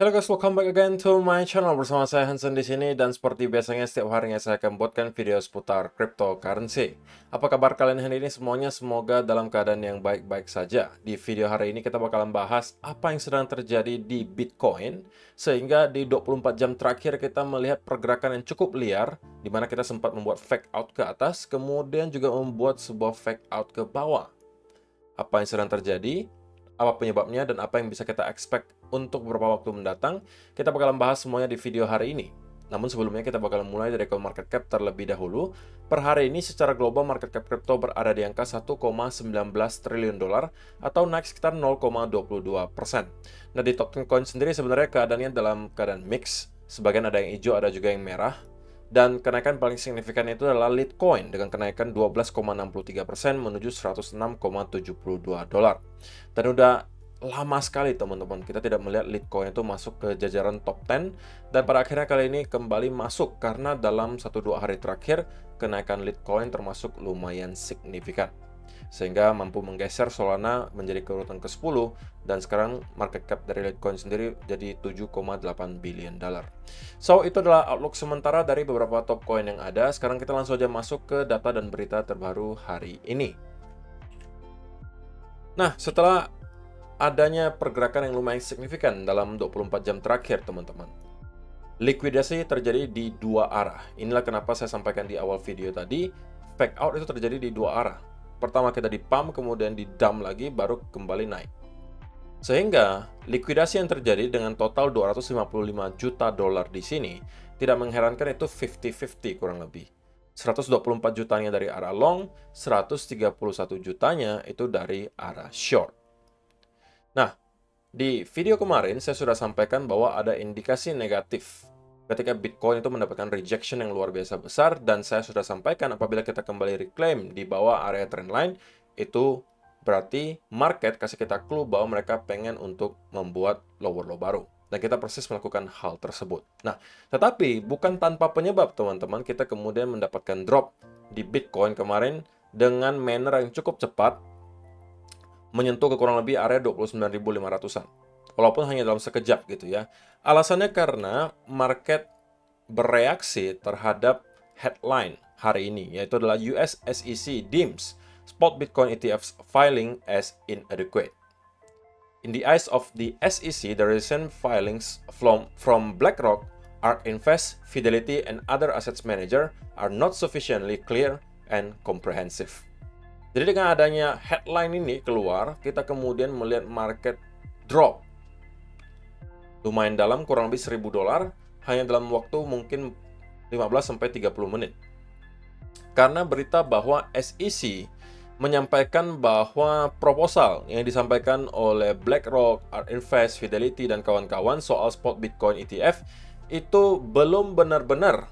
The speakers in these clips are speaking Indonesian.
Halo guys, welcome back again to my channel. Bersama saya Hansen di sini, dan seperti biasanya setiap harinya saya akan buatkan video seputar cryptocurrency. Apa kabar kalian hari ini semuanya? Semoga dalam keadaan yang baik-baik saja. Di video hari ini kita bakalan bahas apa yang sedang terjadi di Bitcoin, sehingga di 24 jam terakhir kita melihat pergerakan yang cukup liar, di mana kita sempat membuat fake out ke atas, kemudian juga membuat sebuah fake out ke bawah. Apa yang sedang terjadi, apa penyebabnya, dan apa yang bisa kita expect untuk beberapa waktu mendatang, kita bakalan bahas semuanya di video hari ini. Namun sebelumnya kita bakalan mulai dari market cap terlebih dahulu. Per hari ini secara global market cap crypto berada di angka 1,19 triliun dolar atau naik sekitar 0,22%. Nah, di token coin sendiri sebenarnya keadaannya dalam keadaan mix. Sebagian ada yang hijau, ada juga yang merah. Dan kenaikan paling signifikan itu adalah Litecoin dengan kenaikan 12,63% menuju 106,72 dolar. Dan udah lama sekali teman-teman kita tidak melihat Litecoin itu masuk ke jajaran top 10, dan pada akhirnya kali ini kembali masuk karena dalam 1-2 hari terakhir kenaikan Litecoin termasuk lumayan signifikan, sehingga mampu menggeser Solana menjadi keurutan ke-10, dan sekarang market cap dari Litecoin sendiri jadi 7,8 billion dolar. So, itu adalah outlook sementara dari beberapa top coin yang ada. Sekarang kita langsung aja masuk ke data dan berita terbaru hari ini. Nah, setelah adanya pergerakan yang lumayan signifikan dalam 24 jam terakhir, teman-teman, likuidasi terjadi di dua arah. Inilah kenapa saya sampaikan di awal video tadi, fake out itu terjadi di dua arah. Pertama kita di pump, kemudian di dump lagi, baru kembali naik. Sehingga likuidasi yang terjadi dengan total 255 juta dolar di sini, tidak mengherankan itu 50-50 kurang lebih. 124 jutanya dari arah long, 131 jutanya itu dari arah short. Nah, di video kemarin saya sudah sampaikan bahwa ada indikasi negatif ketika Bitcoin itu mendapatkan rejection yang luar biasa besar, dan saya sudah sampaikan apabila kita kembali reclaim di bawah area trendline, itu berarti market kasih kita clue bahwa mereka pengen untuk membuat lower low baru. Dan kita persis melakukan hal tersebut. Nah, tetapi bukan tanpa penyebab teman-teman, kita kemudian mendapatkan drop di Bitcoin kemarin dengan manner yang cukup cepat, menyentuh ke kurang lebih area 29.500-an. Walaupun hanya dalam sekejap gitu ya. Alasannya karena market bereaksi terhadap headline hari ini, yaitu adalah US SEC deems spot Bitcoin ETFs filing as inadequate. In the eyes of the SEC, the recent filings from BlackRock, ARK Invest, Fidelity, and other assets manager are not sufficiently clear and comprehensive. Jadi dengan adanya headline ini keluar, kita kemudian melihat market drop lumayan dalam, kurang lebih 1.000 dolar, hanya dalam waktu mungkin 15-30 menit. Karena berita bahwa SEC menyampaikan bahwa proposal yang disampaikan oleh BlackRock, ARK Invest, Fidelity, dan kawan-kawan soal spot Bitcoin ETF itu belum benar-benar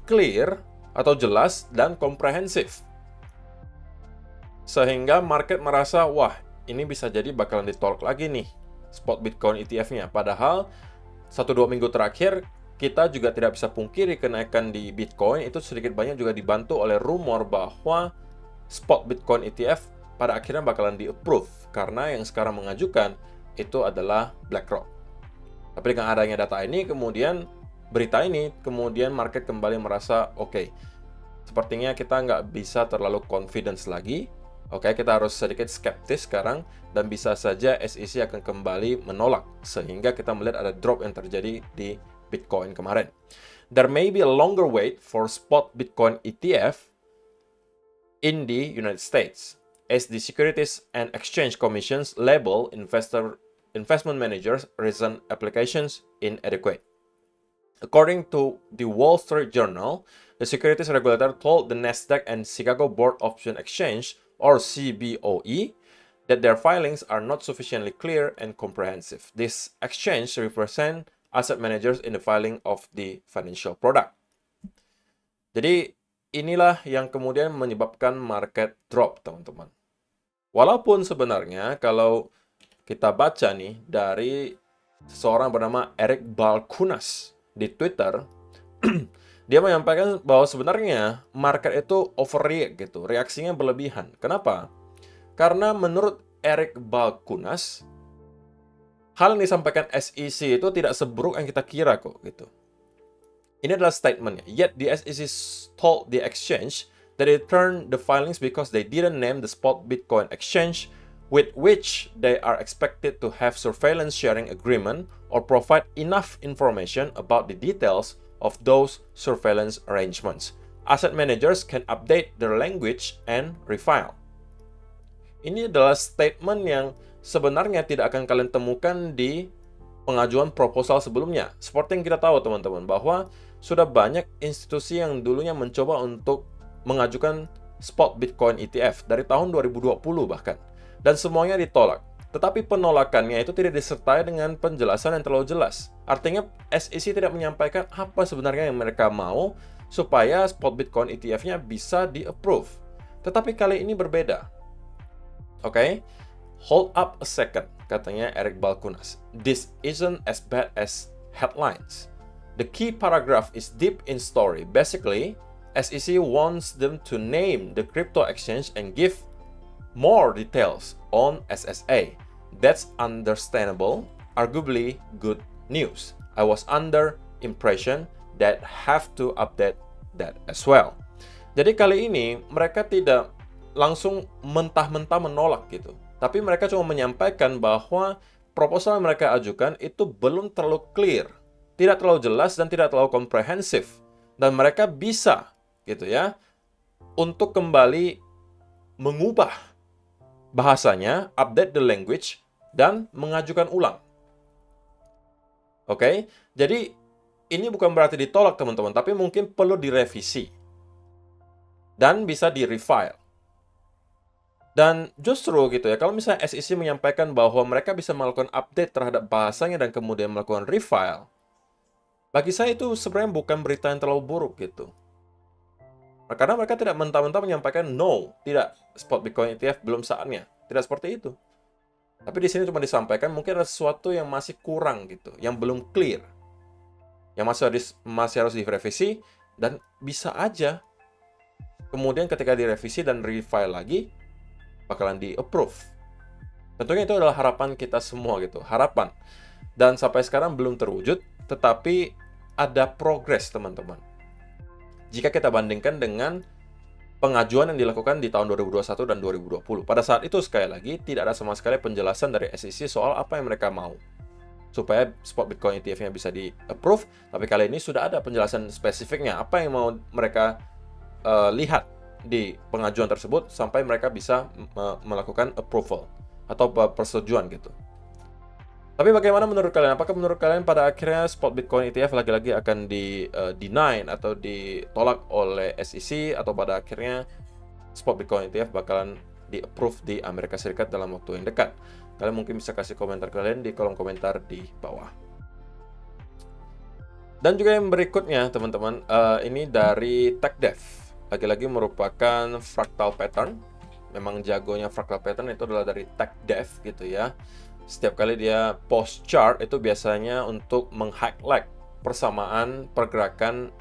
clear atau jelas dan komprehensif. Sehingga market merasa, wah, ini bisa jadi bakalan ditolak lagi nih spot Bitcoin ETF-nya. Padahal 1-2 minggu terakhir kita juga tidak bisa pungkiri kenaikan di Bitcoin itu sedikit banyak juga dibantu oleh rumor bahwa spot Bitcoin ETF pada akhirnya bakalan di-approve, karena yang sekarang mengajukan itu adalah BlackRock. Tapi dengan adanya data ini, kemudian berita ini, kemudian market kembali merasa, oke, sepertinya kita nggak bisa terlalu confidence lagi. Oke, kita harus sedikit skeptis sekarang, dan bisa saja SEC akan kembali menolak, sehingga kita melihat ada drop yang terjadi di Bitcoin kemarin. There may be a longer wait for spot Bitcoin ETF in the United States, as the Securities and Exchange Commission's label investment managers recent applications inadequate. According to the Wall Street Journal, the securities regulator told the Nasdaq and Chicago Board Option Exchange, or CBOE, that their filings are not sufficiently clear and comprehensive. This exchange represent asset managers in the filing of the financial product. Jadi inilah yang kemudian menyebabkan market drop, teman-teman. Walaupun sebenarnya kalau kita baca nih dari seseorang bernama Eric Balchunas di Twitter, dia menyampaikan bahwa sebenarnya market itu overreact gitu, reaksinya berlebihan. Kenapa? Karena menurut Eric Balchunas, hal yang disampaikan SEC itu tidak seburuk yang kita kira kok gitu. Ini adalah statementnya. Yet the SEC told the exchange that it turned the filings because they didn't name the spot Bitcoin exchange with which they are expected to have surveillance sharing agreement or provide enough information about the details of those surveillance arrangements. Asset managers can update their language and refile. Ini adalah statement yang sebenarnya tidak akan kalian temukan di pengajuan proposal sebelumnya. Seperti yang kita tahu teman-teman, bahwa sudah banyak institusi yang dulunya mencoba untuk mengajukan spot Bitcoin ETF dari tahun 2020 bahkan. Dan semuanya ditolak. Tetapi penolakannya itu tidak disertai dengan penjelasan yang terlalu jelas. Artinya SEC tidak menyampaikan apa sebenarnya yang mereka mau supaya spot Bitcoin ETF-nya bisa di-approve. Tetapi kali ini berbeda. Oke? Hold up a second, katanya Eric Balchunas. This isn't as bad as headlines. The key paragraph is deep in story. Basically, SEC wants them to name the crypto exchange and give more details on SSA. That's understandable, arguably good news. I was under impression that have to update that as well. Jadi kali ini mereka tidak langsung mentah-mentah menolak gitu. Tapi mereka cuma menyampaikan bahwa proposal yang mereka ajukan itu belum terlalu clear, tidak terlalu jelas dan tidak terlalu komprehensif. Dan mereka bisa gitu ya untuk kembali mengubah bahasanya, update the language dan mengajukan ulang. Oke? Jadi ini bukan berarti ditolak teman-teman, tapi mungkin perlu direvisi dan bisa di-refile. Dan justru gitu ya, kalau misalnya SEC menyampaikan bahwa mereka bisa melakukan update terhadap bahasanya dan kemudian melakukan refile, bagi saya itu sebenarnya bukan berita yang terlalu buruk gitu. Karena mereka tidak mentah-mentah menyampaikan no, tidak, spot Bitcoin ETF belum saatnya. Tidak seperti itu. Tapi di sini cuma disampaikan mungkin ada sesuatu yang masih kurang gitu, yang belum clear. Yang masih harus direvisi dan bisa aja kemudian ketika direvisi dan refile lagi bakalan di-approve. Tentunya itu adalah harapan kita semua gitu, harapan. Dan sampai sekarang belum terwujud, tetapi ada progres teman-teman. Jika kita bandingkan dengan pengajuan yang dilakukan di tahun 2021 dan 2020. Pada saat itu sekali lagi tidak ada sama sekali penjelasan dari SEC soal apa yang mereka mau supaya spot Bitcoin ETF-nya bisa di-approve, tapi kali ini sudah ada penjelasan spesifiknya apa yang mau mereka lihat di pengajuan tersebut sampai mereka bisa melakukan approval atau persetujuan gitu. Tapi bagaimana menurut kalian? Apakah menurut kalian pada akhirnya spot Bitcoin ETF lagi-lagi akan di-deny atau ditolak oleh SEC, atau pada akhirnya spot Bitcoin ETF bakalan di-approve di Amerika Serikat dalam waktu yang dekat? Kalian mungkin bisa kasih komentar kalian di kolom komentar di bawah. Dan juga yang berikutnya teman-teman, ini dari TechDev. Lagi-lagi merupakan fractal pattern. Memang jagonya fractal pattern itu adalah dari TechDev gitu ya. Setiap kali dia post chart itu biasanya untuk meng-highlight persamaan pergerakan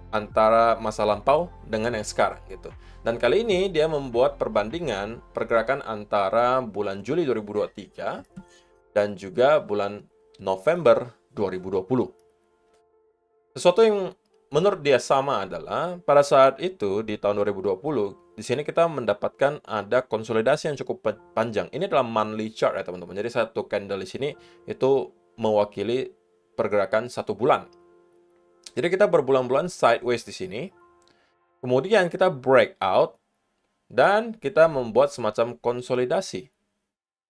antara masa lampau dengan yang sekarang gitu. Dan kali ini dia membuat perbandingan pergerakan antara bulan Juli 2023 dan juga bulan November 2020. Sesuatu yang menurut dia sama adalah pada saat itu di tahun 2020 di sini kita mendapatkan ada konsolidasi yang cukup panjang. Ini adalah monthly chart ya teman-teman. Jadi satu candle di sini itu mewakili pergerakan satu bulan. Jadi kita berbulan-bulan sideways di sini. Kemudian kita breakout dan kita membuat semacam konsolidasi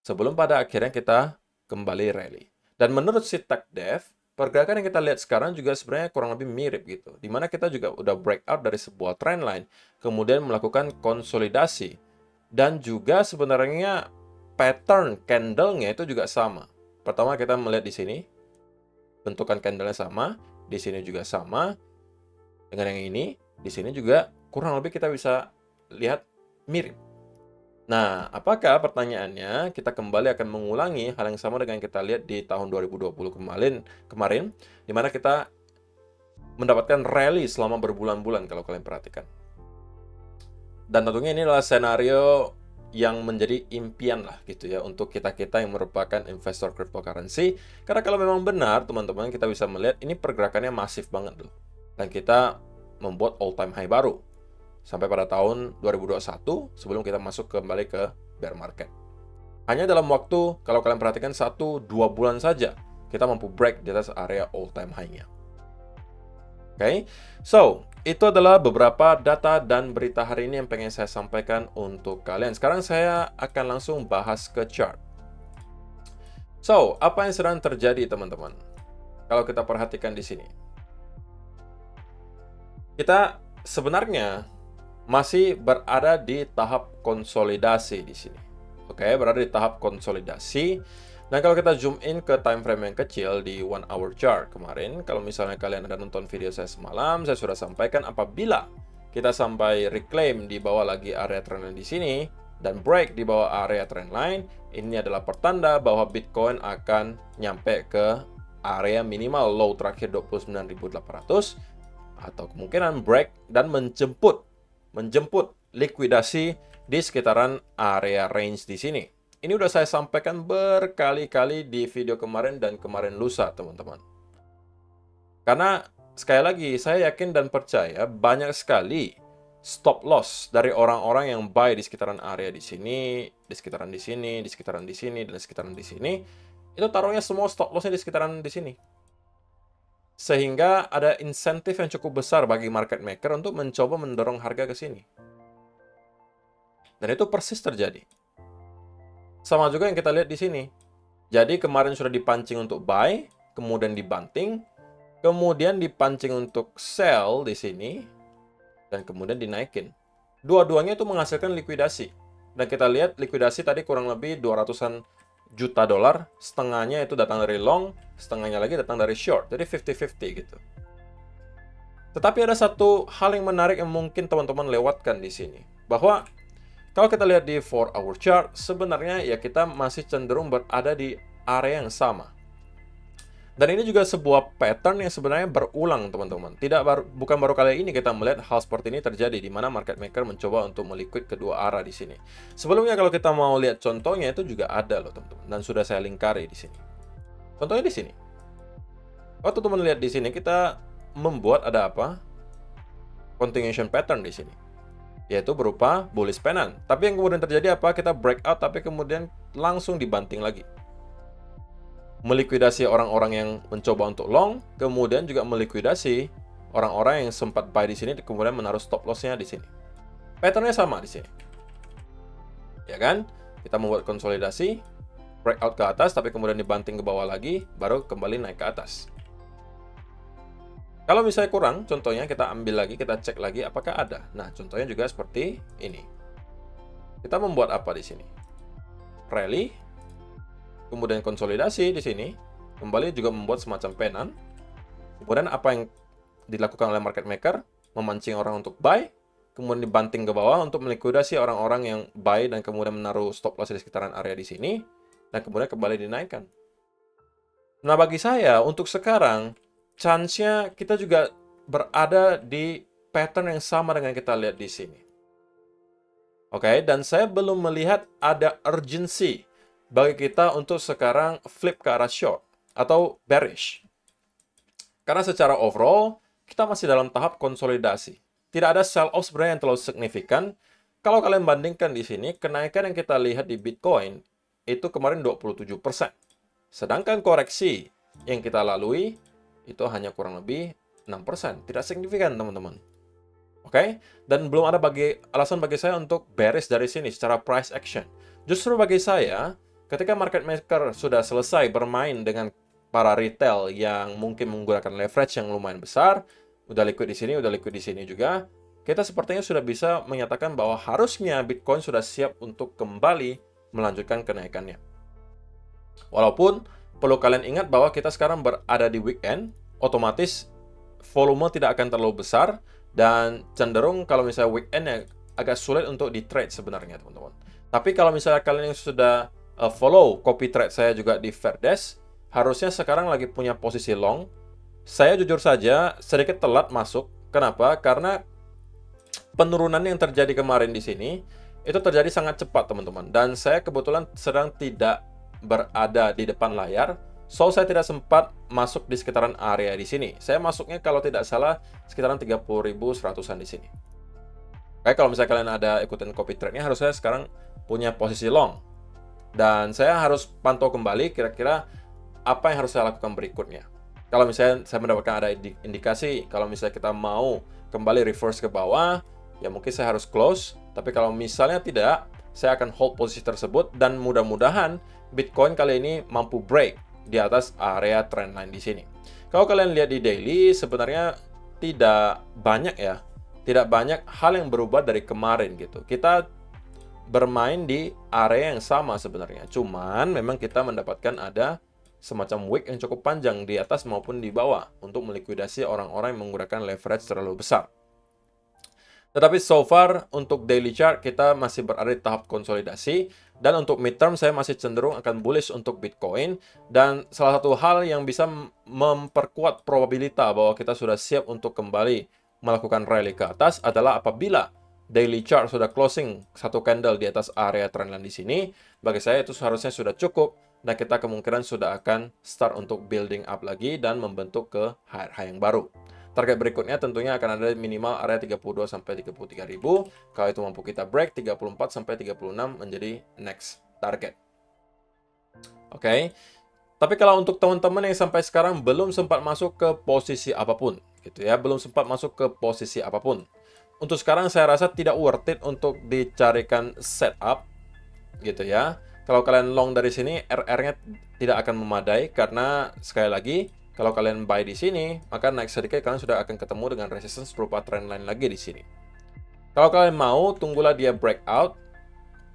sebelum pada akhirnya kita kembali rally. Dan menurut si TechDev, pergerakan yang kita lihat sekarang juga sebenarnya kurang lebih mirip gitu. Dimana kita juga udah breakout dari sebuah trendline, kemudian melakukan konsolidasi. Dan juga sebenarnya pattern candle-nya itu juga sama. Pertama kita melihat di sini, bentukan candle-nya sama, di sini juga sama. Dengan yang ini, di sini juga kurang lebih kita bisa lihat mirip. Nah, apakah pertanyaannya kita kembali akan mengulangi hal yang sama dengan yang kita lihat di tahun 2020 kemarin, di mana kita mendapatkan rally selama berbulan-bulan kalau kalian perhatikan. Dan tentunya ini adalah senario yang menjadi impian lah gitu ya untuk kita-kita yang merupakan investor cryptocurrency. Karena kalau memang benar teman-teman, kita bisa melihat ini pergerakannya masif banget loh. Dan kita membuat all time high baru sampai pada tahun 2021 sebelum kita masuk kembali ke bear market. Hanya dalam waktu, kalau kalian perhatikan 1-2 bulan saja, kita mampu break di atas area all time high-nya. Oke, so itu adalah beberapa data dan berita hari ini yang pengen saya sampaikan untuk kalian. Sekarang saya akan langsung bahas ke chart. So, apa yang sedang terjadi teman-teman? Kalau kita perhatikan di sini, kita sebenarnya masih berada di tahap konsolidasi di sini. Oke, berada di tahap konsolidasi. Dan kalau kita zoom in ke time frame yang kecil di 1 hour chart kemarin, kalau misalnya kalian ada nonton video saya semalam, saya sudah sampaikan apabila kita sampai reclaim di bawah lagi area trendline di sini dan break di bawah area trendline, ini adalah pertanda bahwa Bitcoin akan nyampe ke area minimal low terakhir 29.800 atau kemungkinan break dan menjemput likuidasi di sekitaran area range di sini. Ini udah saya sampaikan berkali-kali di video kemarin dan kemarin lusa, teman-teman. Karena, sekali lagi, saya yakin dan percaya banyak sekali stop loss dari orang-orang yang buy di sekitaran area di sini, di sekitaran di sini, di sekitaran di sini, dan di sekitaran di sini. Itu taruhnya semua stop lossnya di sekitaran di sini. Sehingga ada insentif yang cukup besar bagi market maker untuk mencoba mendorong harga ke sini. Dan itu persis terjadi. Sama juga yang kita lihat di sini. Jadi kemarin sudah dipancing untuk buy, kemudian dibanting, kemudian dipancing untuk sell di sini, dan kemudian dinaikin. Dua-duanya itu menghasilkan likuidasi. Dan kita lihat likuidasi tadi kurang lebih 200-an juta dolar, setengahnya itu datang dari long, setengahnya lagi datang dari short. Jadi 50-50 gitu. Tetapi ada satu hal yang menarik yang mungkin teman-teman lewatkan di sini. Bahwa kalau kita lihat di 4 hour chart, sebenarnya ya kita masih cenderung berada di area yang sama. Dan ini juga sebuah pattern yang sebenarnya berulang, teman-teman. Bukan baru kali ini kita melihat hal seperti ini terjadi, di mana market maker mencoba untuk meliquid kedua arah di sini. Sebelumnya kalau kita mau lihat contohnya, itu juga ada loh, teman-teman. Dan sudah saya lingkari di sini. Contohnya di sini. Waktu teman lihat di sini, kita membuat ada apa? Continuation pattern di sini. Yaitu berupa bullish pennant. Tapi yang kemudian terjadi apa? Kita breakout tapi kemudian langsung dibanting lagi. Melikuidasi orang-orang yang mencoba untuk long, kemudian juga melikuidasi orang-orang yang sempat buy di sini kemudian menaruh stop loss-nya di sini. Patternnya sama di sini. Ya kan? Kita membuat konsolidasi, breakout ke atas tapi kemudian dibanting ke bawah lagi, baru kembali naik ke atas. Kalau misalnya kurang, contohnya kita ambil lagi, kita cek lagi apakah ada. Nah, contohnya juga seperti ini. Kita membuat apa di sini? Rally, kemudian konsolidasi di sini, kembali juga membuat semacam pennant. Kemudian apa yang dilakukan oleh market maker? Memancing orang untuk buy, kemudian dibanting ke bawah untuk melikuidasi orang-orang yang buy dan kemudian menaruh stop loss di sekitaran area di sini, dan kemudian kembali dinaikkan. Nah, bagi saya, untuk sekarang, chance-nya kita juga berada di pattern yang sama dengan kita lihat di sini. Oke, dan saya belum melihat ada urgency bagi kita untuk sekarang flip ke arah short atau bearish. Karena secara overall, kita masih dalam tahap konsolidasi. Tidak ada sell-off sebenarnya yang terlalu signifikan. Kalau kalian bandingkan di sini, kenaikan yang kita lihat di Bitcoin itu kemarin 27%. Sedangkan koreksi yang kita lalui itu hanya kurang lebih 6%. Tidak signifikan, teman-teman. Oke? Dan belum ada alasan bagi saya untuk bearish dari sini secara price action. Justru bagi saya, ketika market maker sudah selesai bermain dengan para retail yang mungkin menggunakan leverage yang lumayan besar, udah liquid di sini, udah liquid di sini juga, kita sepertinya sudah bisa menyatakan bahwa harusnya Bitcoin sudah siap untuk kembali melanjutkan kenaikannya. Walaupun perlu kalian ingat bahwa kita sekarang berada di weekend, otomatis volume tidak akan terlalu besar, dan cenderung kalau misalnya weekend ya agak sulit untuk di trade sebenarnya, teman-teman. Tapi kalau misalnya kalian yang sudah follow copy trade saya juga di Fairdesk, harusnya sekarang lagi punya posisi long. Saya jujur saja sedikit telat masuk. Kenapa? Karena penurunan yang terjadi kemarin di sini itu terjadi sangat cepat, teman-teman. Dan saya kebetulan sedang tidak berada di depan layar, so saya tidak sempat masuk di sekitaran area di sini. Saya masuknya kalau tidak salah sekitaran 30.100-an di sini. Kayak kalau misalnya kalian ada ikutin copy trade-nya, harusnya sekarang punya posisi long. Dan saya harus pantau kembali kira-kira apa yang harus saya lakukan berikutnya. Kalau misalnya saya mendapatkan ada indikasi, kalau misalnya kita mau kembali reverse ke bawah, ya mungkin saya harus close. Tapi kalau misalnya tidak, saya akan hold posisi tersebut dan mudah-mudahan Bitcoin kali ini mampu break di atas area trendline di sini. Kalau kalian lihat di daily, sebenarnya tidak banyak ya, tidak banyak hal yang berubah dari kemarin gitu. Kita bermain di area yang sama sebenarnya, cuman memang kita mendapatkan ada semacam wick yang cukup panjang di atas maupun di bawah untuk melikuidasi orang-orang yang menggunakan leverage terlalu besar. Tetapi so far untuk daily chart kita masih berada di tahap konsolidasi, dan untuk midterm saya masih cenderung akan bullish untuk Bitcoin. Dan salah satu hal yang bisa memperkuat probabilitas bahwa kita sudah siap untuk kembali melakukan rally ke atas adalah apabila daily chart sudah closing satu candle di atas area trendline di sini. Bagi saya itu seharusnya sudah cukup dan kita kemungkinan sudah akan start untuk building up lagi dan membentuk ke high yang baru. Target berikutnya tentunya akan ada minimal area 32 sampai 33 ribu. Kalau itu mampu kita break, 34 sampai 36 menjadi next target. Oke. Tapi kalau untuk teman-teman yang sampai sekarang belum sempat masuk ke posisi apapun, gitu ya, belum sempat masuk ke posisi apapun. Untuk sekarang saya rasa tidak worth it untuk dicarikan setup, gitu ya. Kalau kalian long dari sini, RR-nya tidak akan memadai karena sekali lagi, kalau kalian buy di sini, maka naik sedikit kalian sudah akan ketemu dengan resistance berupa trendline lagi di sini. Kalau kalian mau, tunggulah dia breakout,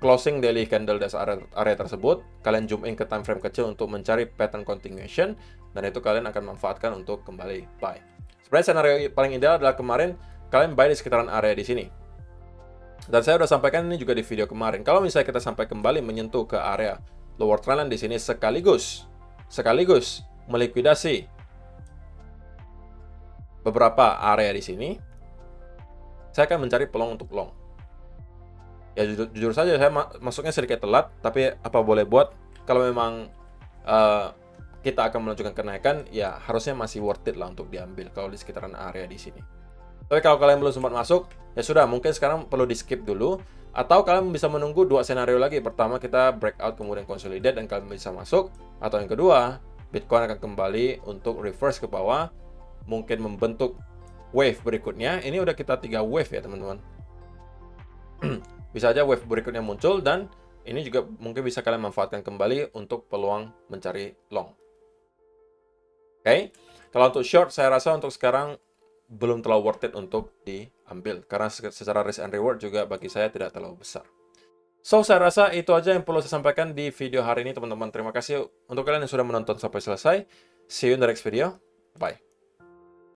closing daily candle di area tersebut, kalian zoom in ke time frame kecil untuk mencari pattern continuation, dan itu kalian akan manfaatkan untuk kembali buy. Sebenarnya skenario paling ideal adalah kemarin kalian buy di sekitaran area di sini. Dan saya sudah sampaikan ini juga di video kemarin. Kalau misalnya kita sampai kembali menyentuh ke area lower trendline di sini sekaligus melikuidasi beberapa area di sini, saya akan mencari peluang untuk long. Ya jujur saja saya masuknya sedikit telat, tapi apa boleh buat, kalau memang kita akan menunjukkan kenaikan, ya harusnya masih worth it lah untuk diambil kalau di sekitaran area di sini. Tapi kalau kalian belum sempat masuk, ya sudah, mungkin sekarang perlu di skip dulu, atau kalian bisa menunggu dua skenario lagi. Pertama kita breakout kemudian consolidate dan kalian bisa masuk, atau yang kedua Bitcoin akan kembali untuk reverse ke bawah, mungkin membentuk wave berikutnya. Ini udah kita 3 wave ya teman-teman. Bisa aja wave berikutnya muncul, dan ini juga mungkin bisa kalian manfaatkan kembali untuk peluang mencari long. Oke. Kalau untuk short, saya rasa untuk sekarang belum terlalu worth it untuk diambil, karena secara risk and reward juga bagi saya tidak terlalu besar. So, saya rasa itu aja yang perlu saya sampaikan di video hari ini, teman-teman. Terima kasih untuk kalian yang sudah menonton sampai selesai. See you in the next video. Bye.